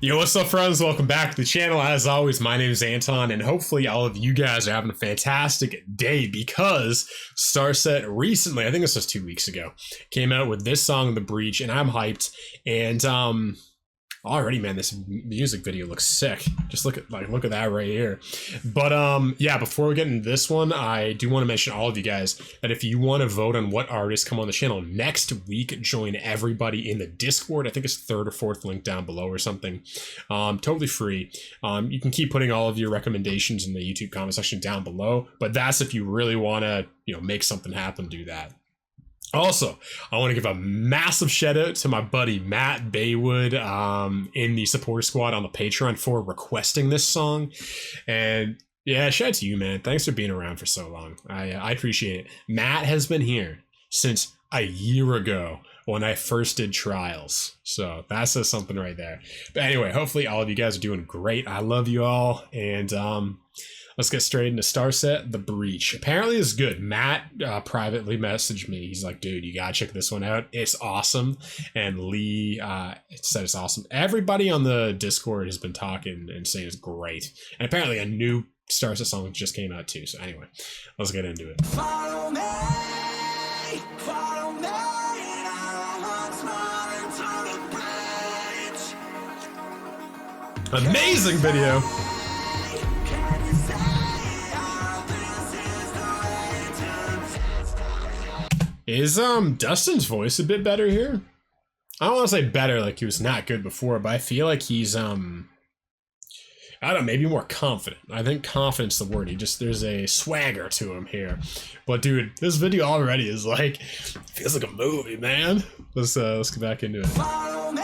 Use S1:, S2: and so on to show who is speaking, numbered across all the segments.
S1: Yo, what's up, friends? Welcome back to the channel. As always, my name is Anton, and hopefully all of you guys are having a fantastic day because Starset recently, I think this was 2 weeks ago, came out with this song, The Breach, and I'm hyped. And already, man, this music video looks sick. Just look at that right here. But yeah, before we get into this one, I do want to mention all of you guys that if you want to vote on what artists come on the channel next week, join everybody in the Discord. I think it's third or fourth link down below or something. Totally free. You can keep putting all of your recommendations in the YouTube comment section down below, but that's if you really want to, make something happen, do that. Also, I want to give a massive shout out to my buddy Matt Baywood in the supporter squad on the Patreon for requesting this song. And yeah, shout out to you, man. Thanks for being around for so long. I appreciate it. Matt has been here since a year ago when I first did trials. So that says something right there. But anyway, hopefully all of you guys are doing great. I love you all. And let's get straight into Starset, The Breach. Apparently it's good. Matt privately messaged me. He's like, dude, you gotta check this one out. It's awesome. And Lee said it's awesome. Everybody on the Discord has been talking and saying it's great. And apparently a new Starset song just came out too. So anyway, let's get into it.
S2: Follow me, follow me,
S1: amazing video. Is Dustin's voice a bit better here? I don't want to say better, like he was not good before, but I feel like he's I don't know, maybe more confident. I think confident's the word. There's a swagger to him here. But dude, this video already is like, feels like a movie, man. Let's get back into it.
S2: follow me,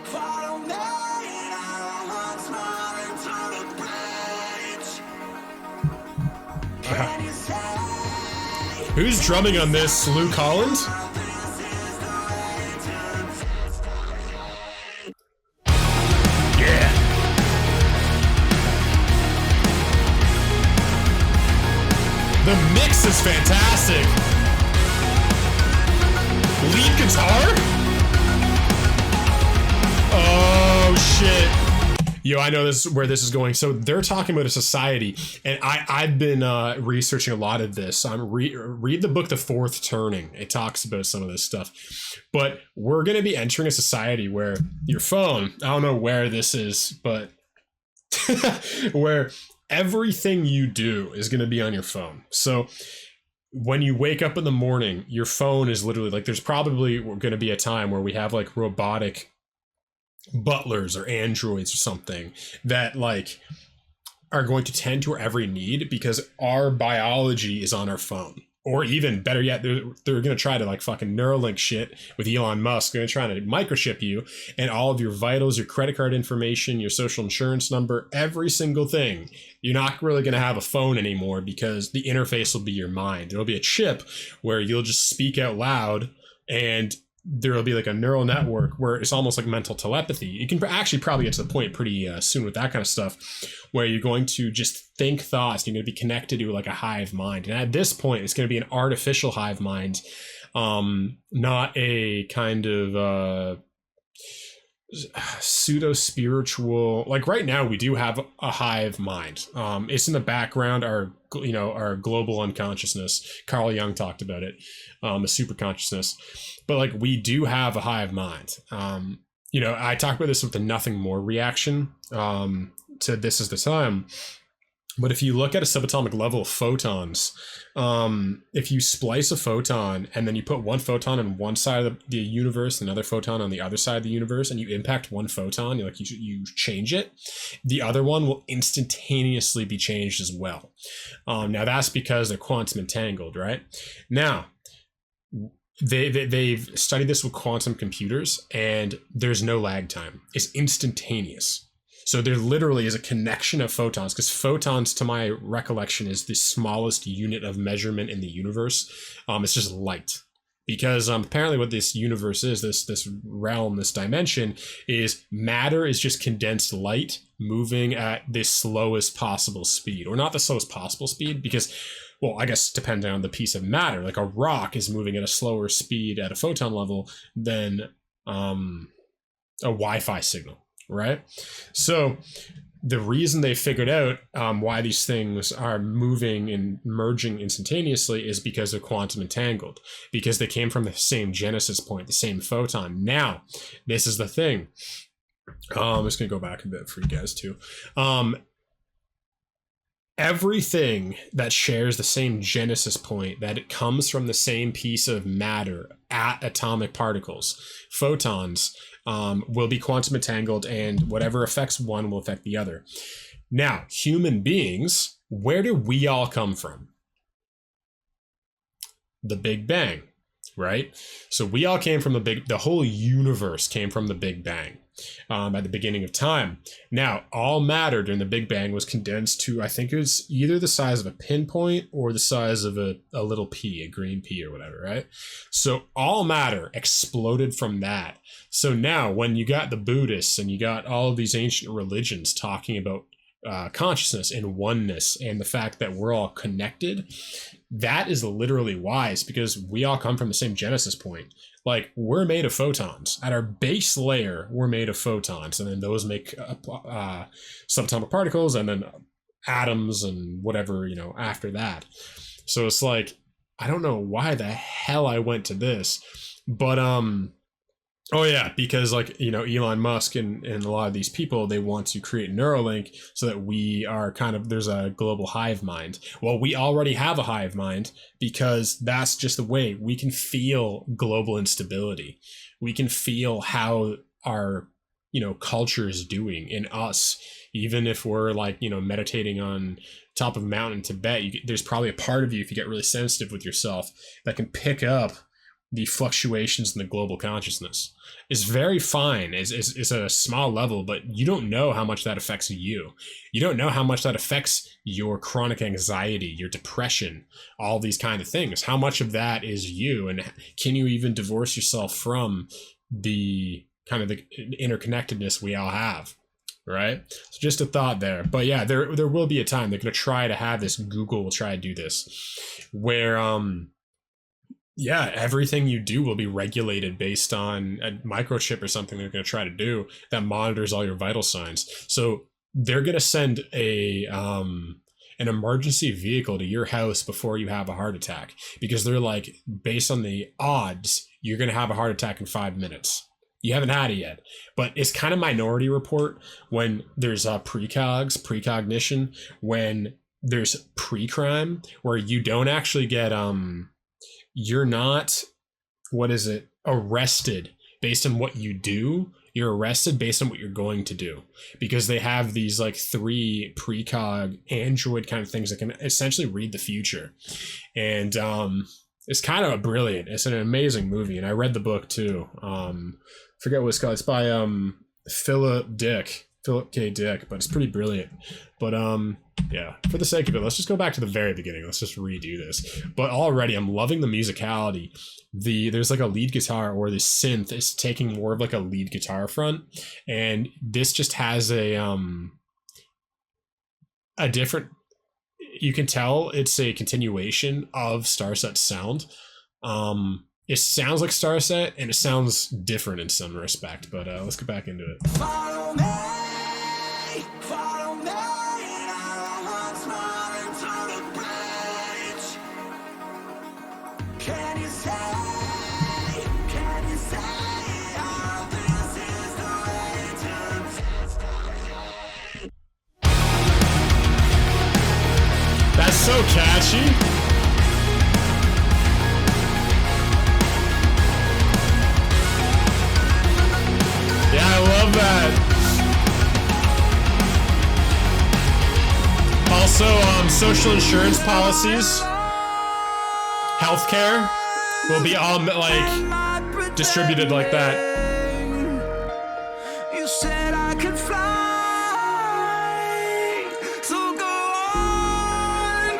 S2: follow me, Can you say
S1: Who's drumming on this? Lou Collins? Yeah. The mix is fantastic. Lead guitar? Oh shit. Yo, I know this is where this is going. So they're talking about a society, and I've been researching a lot of this. Read the book The Fourth Turning. It talks about some of this stuff. But we're going to be entering a society where your phone, I don't know where this is, but where everything you do is going to be on your phone. So when you wake up in the morning, your phone is literally like, there's probably going to be a time where we have like robotic butlers or androids or something that like are going to tend to our every need because our biology is on our phone. Or even better yet, they're going to try to like fucking Neuralink shit with Elon Musk. They're going to try to microchip you, and all of your vitals, your credit card information, your social insurance number, every single thing. You're not really going to have a phone anymore because the interface will be your mind. There'll be a chip where you'll just speak out loud, and there'll be like a neural network where it's almost like mental telepathy. You can actually probably get to the point pretty soon with that kind of stuff, where you're going to just think thoughts. You're going to be connected to like a hive mind. And at this point, it's going to be an artificial hive mind, not a kind of pseudo-spiritual. Like right now, we do have a hive mind. It's in the background, our global unconsciousness. Carl Jung talked about it, a super consciousness. But like we do have a hive mind. I talk about this with the nothing more reaction to This Is the Time. But if you look at a subatomic level of photons, if you splice a photon and then you put one photon on one side of the universe, another photon on the other side of the universe, and you impact one photon, you change it, the other one will instantaneously be changed as well. Now that's because they're quantum entangled, right? Now, they've studied this with quantum computers, and there's no lag time. It's instantaneous. So there literally is a connection of photons, because photons, to my recollection, is the smallest unit of measurement in the universe. It's just light. Because apparently what this universe is, this realm, this dimension, is matter is just condensed light moving at the slowest possible speed. Or not the slowest possible speed, because, well, I guess depending on the piece of matter, like a rock is moving at a slower speed at a photon level than a Wi-Fi signal, right? So the reason they figured out why these things are moving and merging instantaneously is because they're quantum entangled, because they came from the same genesis point, the same photon. Now, this is the thing. I'm just going to go back a bit for you guys too. Everything that shares the same genesis point, that it comes from the same piece of matter at atomic particles, photons, will be quantum entangled, and whatever affects one will affect the other. Now, human beings, where do we all come from? The Big Bang, right? So we all came from the whole universe came from the Big Bang. At the beginning of time. Now, all matter during the Big Bang was condensed to, I think it was either the size of a pinpoint or the size of a little pea, a green pea or whatever, right? So all matter exploded from that. So now when you got the Buddhists and you got all of these ancient religions talking about consciousness and oneness and the fact that we're all connected, that is literally wise, because we all come from the same genesis point. Like, we're made of photons. At our base layer, we're made of photons, and then those make subatomic particles, and then atoms and whatever, after that. So it's like, I don't know why the hell I went to this, but oh yeah, because Elon Musk and a lot of these people, they want to create Neuralink so that we are there's a global hive mind. Well, we already have a hive mind, because that's just the way we can feel global instability. We can feel how our, culture is doing in us. Even if we're meditating on top of a mountain in Tibet, there's probably a part of you, if you get really sensitive with yourself, that can pick up the fluctuations in the global consciousness. Is very fine. Is at a small level, but you don't know how much that affects you. You don't know how much that affects your chronic anxiety, your depression, all these kind of things. How much of that is you, and can you even divorce yourself from the kind of the interconnectedness we all have, right? So just a thought there. But yeah, there will be a time they're going to try to have this. Google will try to do this, where yeah, everything you do will be regulated based on a microchip or something they're going to try to do that monitors all your vital signs. So they're going to send an emergency vehicle to your house before you have a heart attack, because they're like, based on the odds, you're going to have a heart attack in 5 minutes. You haven't had it yet, but it's kind of Minority Report when there's precognition, when there's pre-crime, where you don't actually get you're not, arrested based on what you do. You're arrested based on what you're going to do, because they have these 3 precog android kind of things that can essentially read the future. And it's kind of brilliant. It's an amazing movie. And I read the book too. Forget what it's called. It's by Philip K. Dick, but it's pretty brilliant. But yeah, for the sake of it, let's just go back to the very beginning. Let's just redo this. But already I'm loving the musicality. There's a lead guitar, or the synth is taking more of a lead guitar front, and this just has a different, you can tell it's a continuation of Starset's sound. It sounds like Starset, and it sounds different in some respect, but let's get back into it.
S2: Follow me, and I once more into the bridge. Can you say, oh, this is the way to...
S1: That's so catchy. Yeah, I love that. Also, social insurance policies, healthcare will be all distributed like that.
S2: You said I could fly, so go on.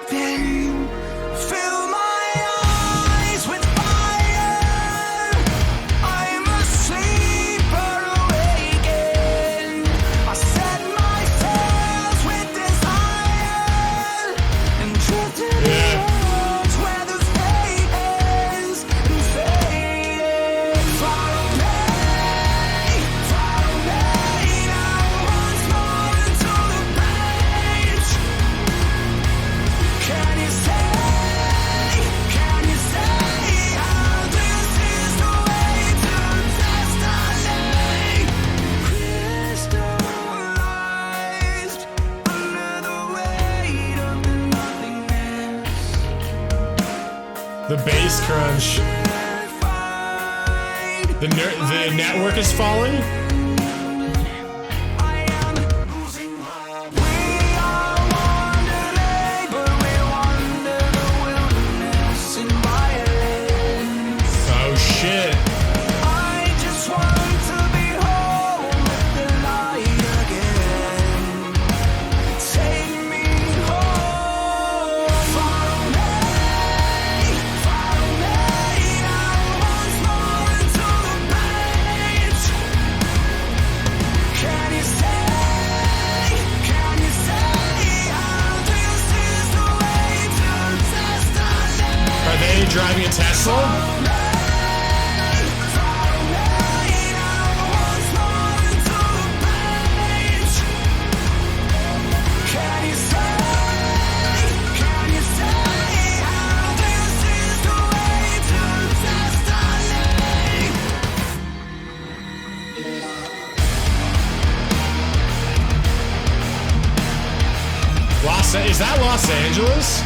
S2: Then fill my eyes with fire. I'm asleep or awakened. I set my sails with desire and drifted towards where the state ends and faded. Follow me.
S1: The bass crunch. The network is falling. Oh shit. Driving a Tesla? Is that Los Angeles?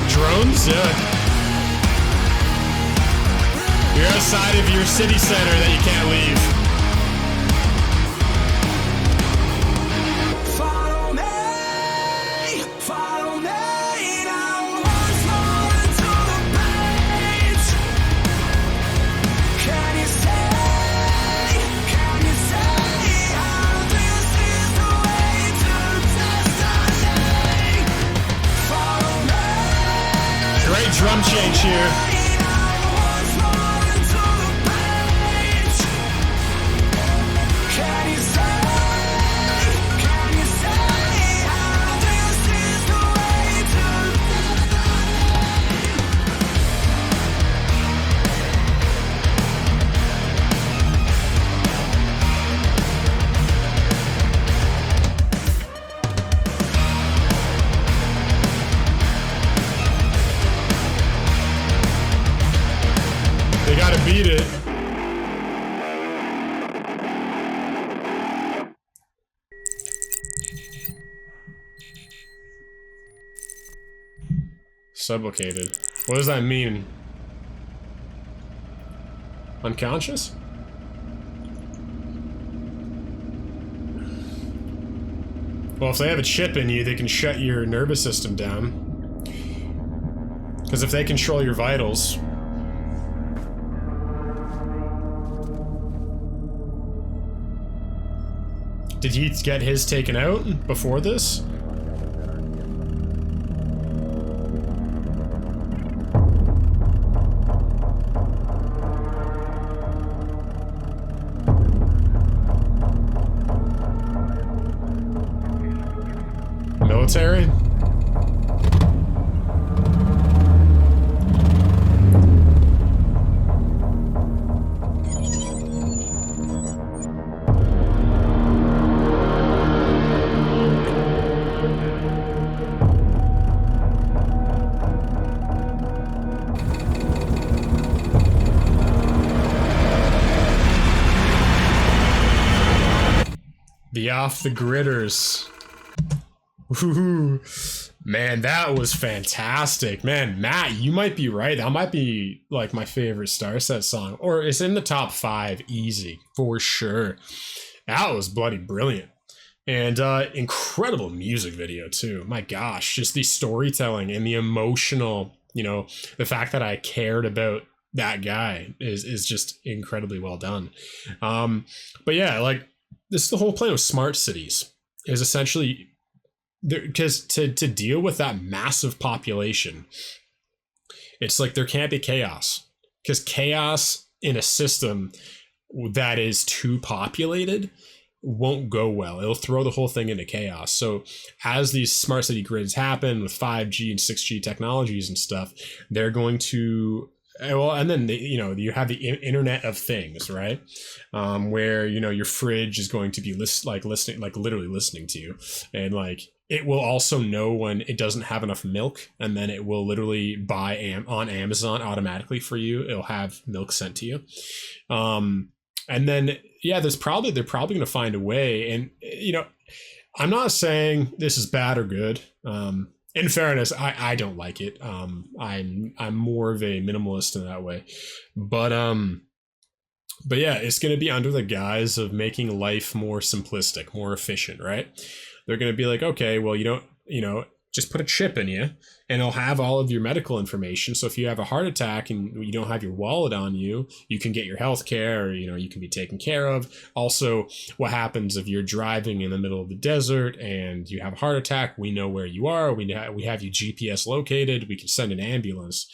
S1: Drones? Yeah. You're outside of your city center that you can't leave. Drum change here. They gotta beat it. Sublocated. What does that mean? Unconscious? Well, if they have a chip in you, they can shut your nervous system down. Because if they control your vitals... Did he get his taken out before this? Military? The off the gridders. Ooh, man, that was fantastic. Man, Matt, you might be right. That might be like my favorite Starset song, or it's in the top 5 easy for sure. That was bloody brilliant. And incredible music video too. My gosh, just the storytelling and the emotional, you know, the fact that I cared about that guy is just incredibly well done. But yeah, like, this is the whole plan of smart cities, is essentially because to deal with that massive population, it's like there can't be chaos, because chaos in a system that is too populated won't go well. It'll throw the whole thing into chaos. So as these smart city grids happen with 5G and 6G technologies and stuff, they're going to, well, and then you know, you have the Internet of Things, right? Where, you know, your fridge is going to be literally listening to you, and like it will also know when it doesn't have enough milk, and then it will literally buy on Amazon automatically for you. It'll have milk sent to you. And then, yeah, they're probably going to find a way. And, I'm not saying this is bad or good. In fairness, I don't like it. I'm more of a minimalist in that way. But yeah, it's going to be under the guise of making life more simplistic, more efficient, right? They're going to be like, okay, well, just put a chip in you and it'll have all of your medical information. So if you have a heart attack and you don't have your wallet on you, you can get your health care, or, you can be taken care of. Also, what happens if you're driving in the middle of the desert and you have a heart attack? We know where you are. We have you GPS located. We can send an ambulance.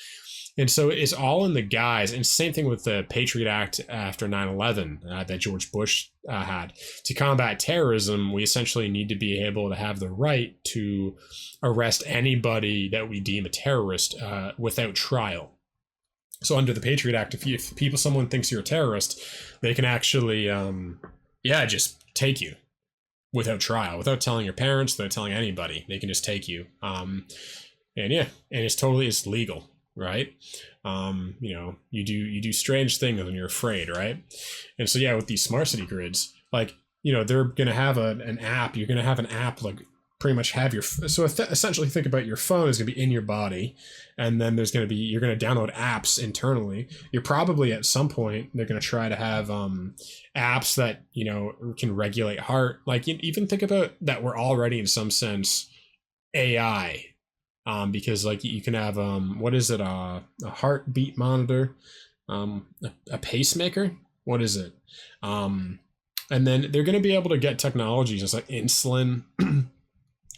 S1: And so it's all in the guise. And same thing with the Patriot Act after 9/11 that George Bush had. To combat terrorism, we essentially need to be able to have the right to arrest anybody that we deem a terrorist without trial. So under the Patriot Act, if someone thinks you're a terrorist, they can actually, just take you without trial, without telling your parents, without telling anybody. They can just take you. And it's legal. Right. You do strange things when you're afraid. Right. And so, yeah, with these smart city grids, like, they're going to have an app. You're going to have an app, like, pretty much have essentially think about your phone is going to be in your body. And then you're going to download apps internally. You're probably at some point, they're going to try to have apps that, can regulate heart. Like, even think about that. We're already in some sense AI. Because, like, you can have a heartbeat monitor, a pacemaker. What is it? And then they're going to be able to get technologies just like insulin,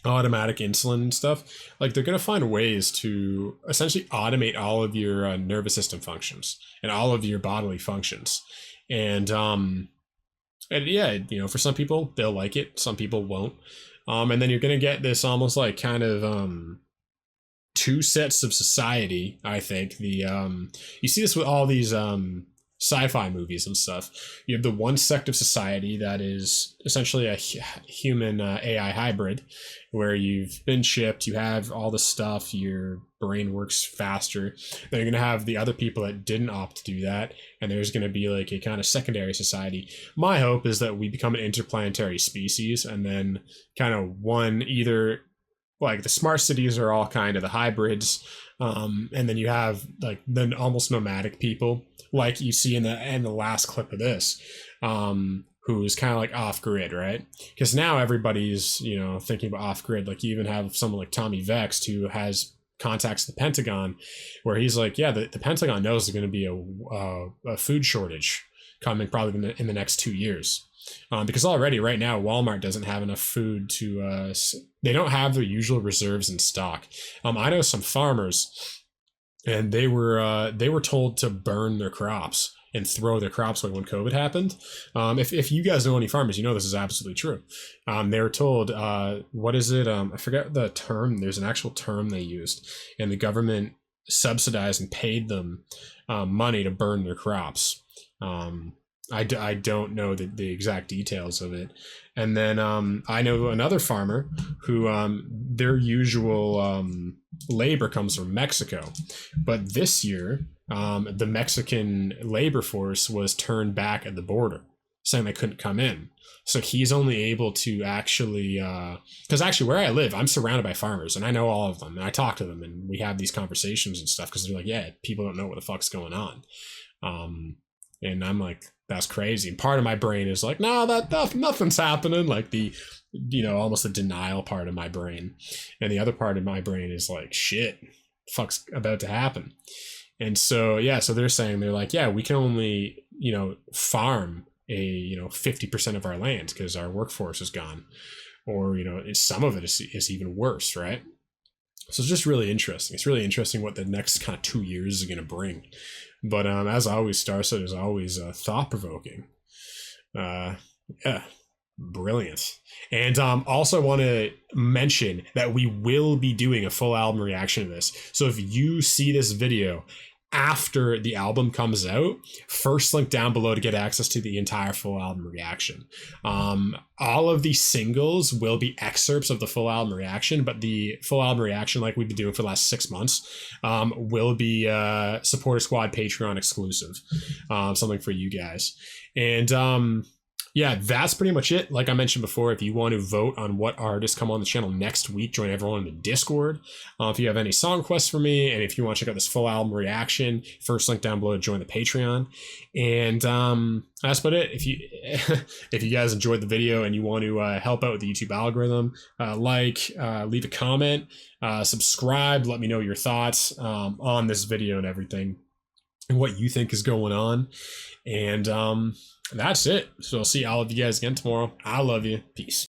S1: automatic insulin and stuff. Like, they're going to find ways to essentially automate all of your nervous system functions and all of your bodily functions. And yeah, for some people they'll like it, some people won't. And then you're going to get this almost like kind of two sets of society. I think you see this with all these sci-fi movies and stuff. You have the one sect of society that is essentially a human AI hybrid, where you've been chipped, you have all the stuff, your brain works faster. Then you're going to have the other people that didn't opt to do that, and there's going to be like a kind of secondary society. My hope is that we become an interplanetary species, and then kind of one either, like, the smart cities are all kind of the hybrids, and then you have like then almost nomadic people, like you see in the last clip of this, who's kind of like off grid, right? Because now everybody's thinking about off grid. Like, you even have someone like Tommy Vext, who has contacts the Pentagon, where he's like, yeah, the Pentagon knows there's going to be a food shortage coming probably in the next 2 years. Because already right now Walmart doesn't have enough food to they don't have their usual reserves in stock. I know some farmers, and they were told to burn their crops and throw their crops away when COVID happened. If you guys know any farmers, this is absolutely true. They were told, what is it? I forget the term. There's an actual term they used, and the government subsidized and paid them money to burn their crops. I don't know the exact details of it. And then I know another farmer who their usual labor comes from Mexico. But this year, the Mexican labor force was turned back at the border, saying they couldn't come in. So he's only able to actually, because actually where I live, I'm surrounded by farmers, and I know all of them, and I talk to them, and we have these conversations and stuff, because they're like, yeah, people don't know what the fuck's going on. And I'm like, that's crazy. And part of my brain is like, no, nothing's happening. Like almost the denial part of my brain. And the other part of my brain is like, shit, fuck's about to happen. And so, yeah, so they're like, yeah, we can only, farm 50% of our land because our workforce is gone. Or, some of it is even worse, right? So it's just really interesting. It's really interesting what the next kind of 2 years is going to bring. But as always, Starset is always thought-provoking. Yeah, brilliant. And also I want to mention that we will be doing a full album reaction to this. So if you see this video after the album comes out. First link down below to get access to the entire full album reaction. All of these singles will be excerpts of the full album reaction, but the full album reaction, like we've been doing for the last 6 months, will be Supporter Squad Patreon exclusive, something for you guys. And yeah, that's pretty much it. Like I mentioned before, if you want to vote on what artists come on the channel next week, join everyone in the Discord. If you have any song requests for me, and if you want to check out this full album reaction, first link down below to join the Patreon. And that's about it. If you if you guys enjoyed the video and you want to help out with the YouTube algorithm, leave a comment, subscribe, let me know your thoughts on this video and everything, and what you think is going on. And that's it. So I'll see all of you guys again tomorrow. I love you. Peace.